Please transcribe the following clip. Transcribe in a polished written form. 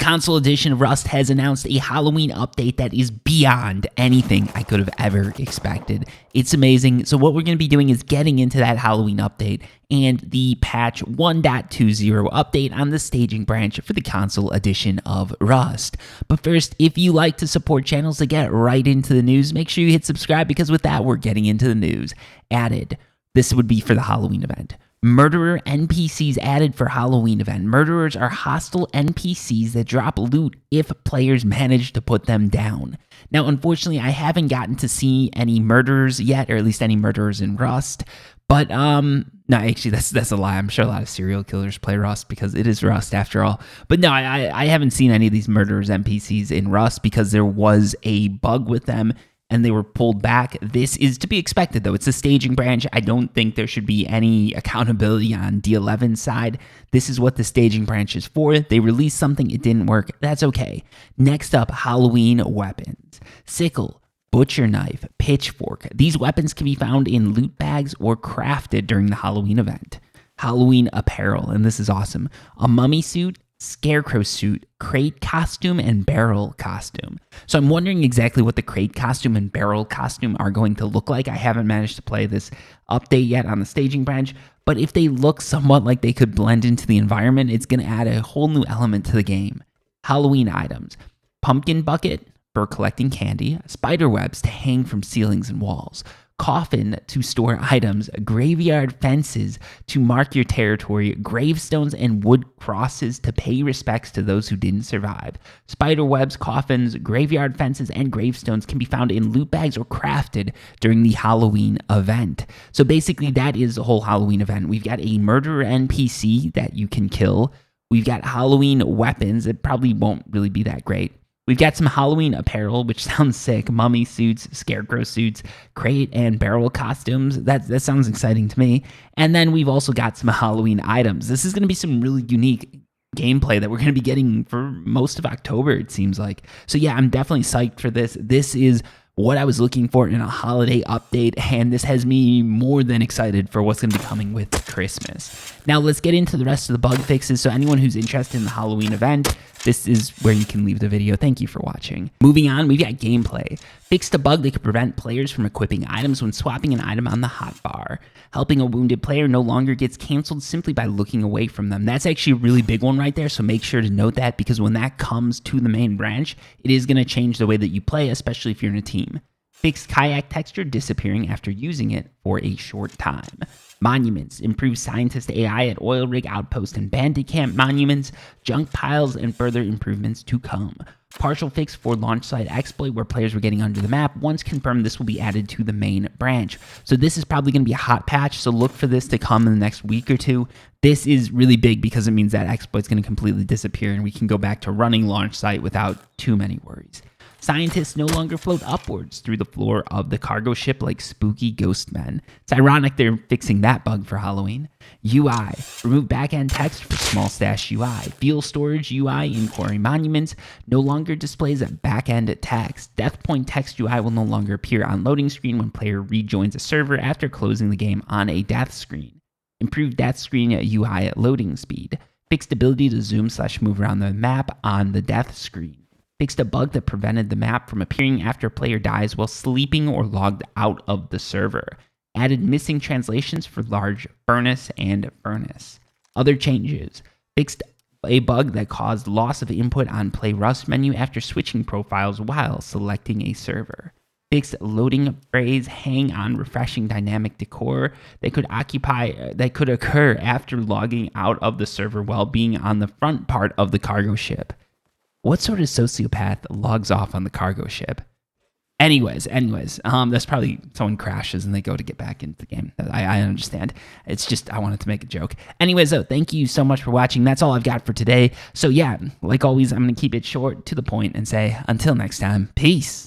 console edition of Rust has announced a Halloween update that is beyond anything I could have ever expected. It's amazing. So what we're going to be doing is getting into that Halloween update and the patch 1.20 update on the staging branch for the console edition of Rust. But first, if you like to support channels to get right into the news, make sure you hit subscribe, because with that, we're getting into the news. Added. This would be for the Halloween event. Murderer NPCs added for Halloween event. Murderers are hostile NPCs that drop loot if players manage to put them down. Now, unfortunately, I haven't gotten to see any murderers yet, or at least any murderers in Rust. But, no, actually, that's a lie. I'm sure a lot of serial killers play Rust because it is Rust after all. But no, I haven't seen any of these murderers NPCs in Rust because there was a bug with them and they were pulled back. This is to be expected, though. It's a staging branch. I don't think there should be any accountability on D11's side. This is what the staging branch is for. They released something, it didn't work. That's okay. Next up, Halloween weapons. Sickle, butcher knife, pitchfork. These weapons can be found in loot bags or crafted during the Halloween event. Halloween apparel, and this is awesome. A mummy suit, scarecrow suit, crate costume, and barrel costume. So I'm wondering exactly what the crate costume and barrel costume are going to look like. I haven't managed to play this update yet on the staging branch, but if they look somewhat like they could blend into the environment, it's going to add a whole new element to the game. Halloween items. Pumpkin bucket for collecting candy, spider webs to hang from ceilings and walls, coffin to store items, graveyard fences to mark your territory, gravestones and wood crosses to pay respects to those who didn't survive. Spider webs, coffins, graveyard fences, and gravestones can be found in loot bags or crafted during the Halloween event. So basically that is the whole Halloween event. We've got a murderer NPC that you can kill. We've got Halloween weapons. It probably won't really be that great. We've got some Halloween apparel, which sounds sick. Mummy suits, scarecrow suits, crate and barrel costumes. That sounds exciting to me. And then we've also got some Halloween items. This is going to be some really unique gameplay that we're going to be getting for most of October, it seems like. So yeah, I'm definitely psyched for this. This is what I was looking for in a holiday update, and this has me more than excited for what's going to be coming with Christmas. Now let's get into the rest of the bug fixes. So anyone who's interested in the Halloween event, this is where you can leave the video. Thank you for watching. Moving on, we've got gameplay. Fixed a bug that could prevent players from equipping items when swapping an item on the hotbar. Helping a wounded player no longer gets canceled simply by looking away from them. That's actually a really big one right there, so make sure to note that, because when that comes to the main branch, it is going to change the way that you play, especially if you're in a team. Fixed kayak texture disappearing after using it for a short time. Monuments. Improved scientist AI at oil rig outpost and bandit camp monuments, junk piles, and further improvements to come. Partial fix for launch site exploit where players were getting under the map. Once confirmed, this will be added to the main branch. So this is probably going to be a hot patch, so look for this to come in the next week or two. This is really big because it means that exploit's going to completely disappear and we can go back to running launch site without too many worries. Scientists no longer float upwards through the floor of the cargo ship like spooky ghost men. It's ironic they're fixing that bug for Halloween. UI. Remove backend text for small stash UI. Fuel storage UI in quarry monuments no longer displays a backend text. Death point text UI will no longer appear on loading screen when player rejoins a server after closing the game on a death screen. Improved death screen UI at loading speed. Fixed ability to zoom/move around the map on the death screen. Fixed a bug that prevented the map from appearing after a player dies while sleeping or logged out of the server. Added missing translations for large furnace and furnace. Other changes. Fixed a bug that caused loss of input on Play Rust menu after switching profiles while selecting a server. Fixed loading phrase hang on refreshing dynamic decor that could occur after logging out of the server while being on the front part of the cargo ship. What sort of sociopath logs off on the cargo ship? Anyways, that's probably someone crashes and they go to get back into the game. I understand. It's just, I wanted to make a joke. Anyways, though, thank you so much for watching. That's all I've got for today. So yeah, like always, I'm going to keep it short, to the point, and say, until next time, peace.